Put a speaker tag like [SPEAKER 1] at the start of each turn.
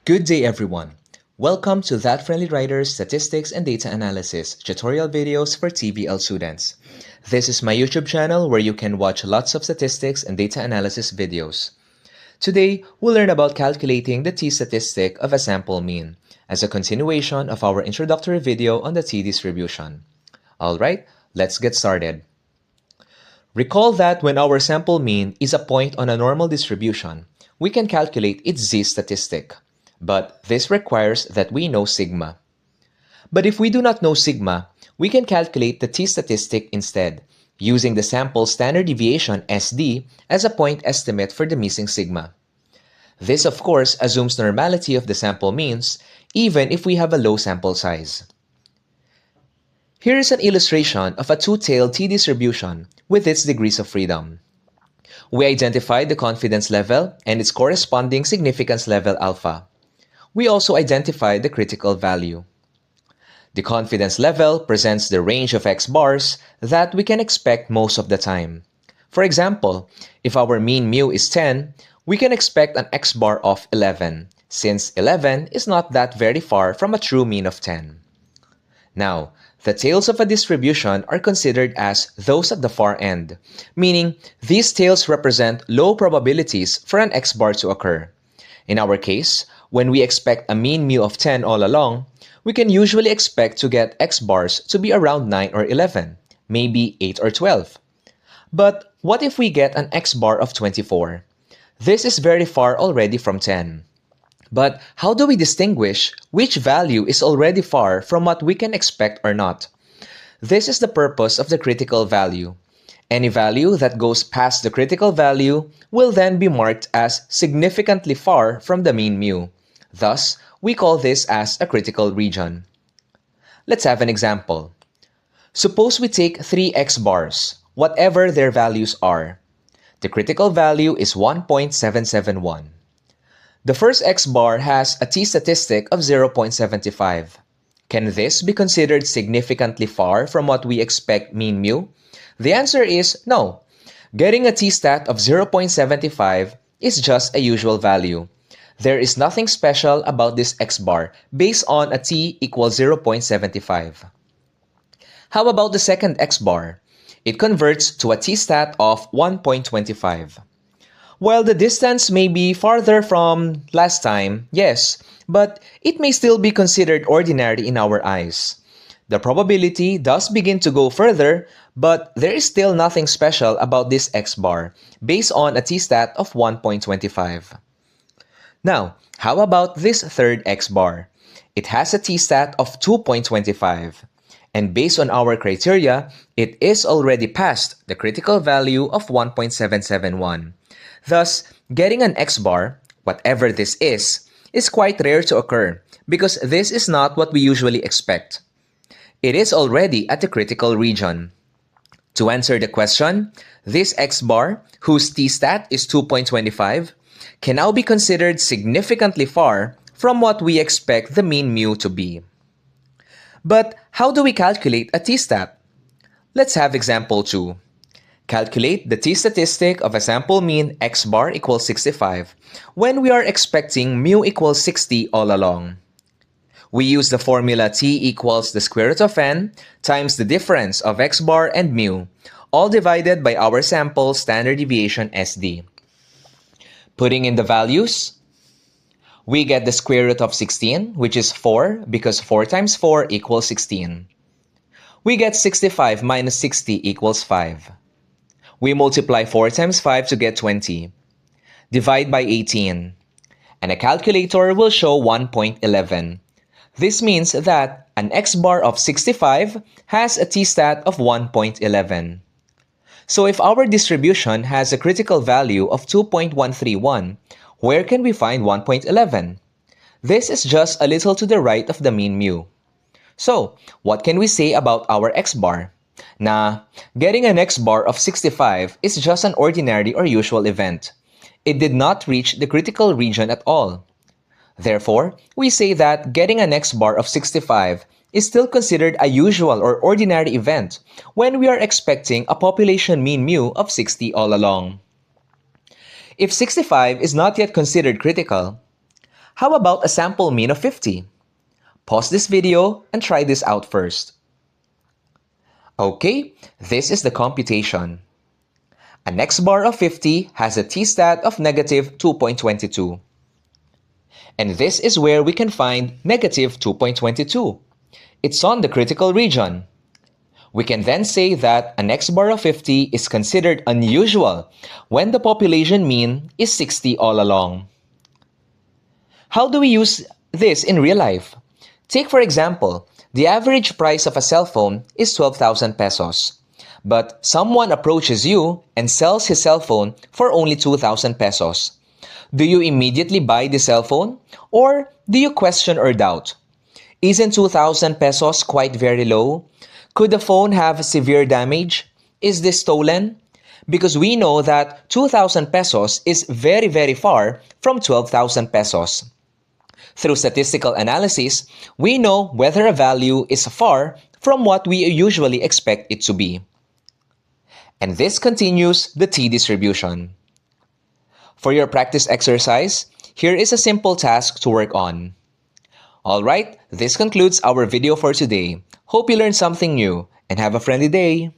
[SPEAKER 1] Good day everyone! Welcome to That Friendly Writer's Statistics and Data Analysis tutorial videos for TVL students. This is my YouTube channel where you can watch lots of statistics and data analysis videos. Today, we'll learn about calculating the t-statistic of a sample mean as a continuation of our introductory video on the t-distribution. Alright, let's get started. Recall that when our sample mean is a point on a normal distribution, we can calculate its z-statistic. But this requires that we know sigma. But if we do not know sigma, we can calculate the t-statistic instead, using the sample standard deviation SD as a point estimate for the missing sigma. This of course assumes normality of the sample means, even if we have a low sample size. Here is an illustration of a two-tailed t-distribution with its degrees of freedom. We identified the confidence level and its corresponding significance level alpha. We also identified the critical value. The confidence level presents the range of x bars that we can expect most of the time. For example, if our mean mu is 10, we can expect an x bar of 11, since 11 is not that very far from a true mean of 10. Now, the tails of a distribution are considered as those at the far end, meaning these tails represent low probabilities for an x bar to occur. In our case, when we expect a mean mu of 10 all along, we can usually expect to get x bars to be around 9 or 11, maybe 8 or 12. But what if we get an x bar of 24? This is very far already from 10. But how do we distinguish which value is already far from what we can expect or not? This is the purpose of the critical value. Any value that goes past the critical value will then be marked as significantly far from the mean mu. Thus, we call this as a critical region. Let's have an example. Suppose we take 3 x bars, whatever their values are. The critical value is 1.771. The first x bar has a t-statistic of 0.75. Can this be considered significantly far from what we expect mean mu? The answer is no. Getting a t-stat of 0.75 is just a usual value. There is nothing special about this x bar based on a t equals 0.75. How about the second x bar? It converts to a t-stat of 1.25. While the distance may be farther from last time, yes, but it may still be considered ordinary in our eyes. The probability does begin to go further, but there is still nothing special about this x bar based on a t-stat of 1.25. Now, how about this third x bar? It has a t-stat of 2.25. And based on our criteria, it is already past the critical value of 1.771. Thus, getting an x bar, whatever this is quite rare to occur because this is not what we usually expect. It is already at the critical region. To answer the question, this x bar, whose t-stat is 2.25, can now be considered significantly far from what we expect the mean mu to be. But how do we calculate a t-stat? Let's have example 2. Calculate the t-statistic of a sample mean x bar equals 65 when we are expecting mu equals 60 all along. We use the formula t equals the square root of n times the difference of x bar and mu, all divided by our sample standard deviation SD. Putting in the values, we get the square root of 16, which is 4 because 4 times 4 equals 16. We get 65 minus 60 equals 5. We multiply 4 times 5 to get 20. Divide by 18. And a calculator will show 1.11. This means that an x bar of 65 has a t-stat of 1.11. So if our distribution has a critical value of 2.131, where can we find 1.11? This is just a little to the right of the mean mu. So, what can we say about our x bar? Getting an x bar of 65 is just an ordinary or usual event. It did not reach the critical region at all. Therefore, we say that getting an x bar of 65 is still considered a usual or ordinary event when we are expecting a population mean mu of 60 all along. If 65 is not yet considered critical, How about a sample mean of 50? Pause this video and try this out first. Okay, this is the computation. An x-bar of 50 has a t-stat of negative 2.22. And this is where we can find negative 2.22. It's on the critical region. We can then say that an x-bar of 50 is considered unusual when the population mean is 60 all along. How do we use this in real life? Take for example, the average price of a cell phone is 12,000 pesos. But someone approaches you and sells his cell phone for only 2,000 pesos. Do you immediately buy the cell phone? Or do you question or doubt? Isn't 2,000 pesos quite very low? Could the phone have severe damage? Is this stolen? Because we know that 2,000 pesos is very far from 12,000 pesos. Through statistical analysis, we know whether a value is far from what we usually expect it to be. And this continues the t-distribution. For your practice exercise, here is a simple task to work on. Alright, this concludes our video for today. Hope you learned something new and have a friendly day.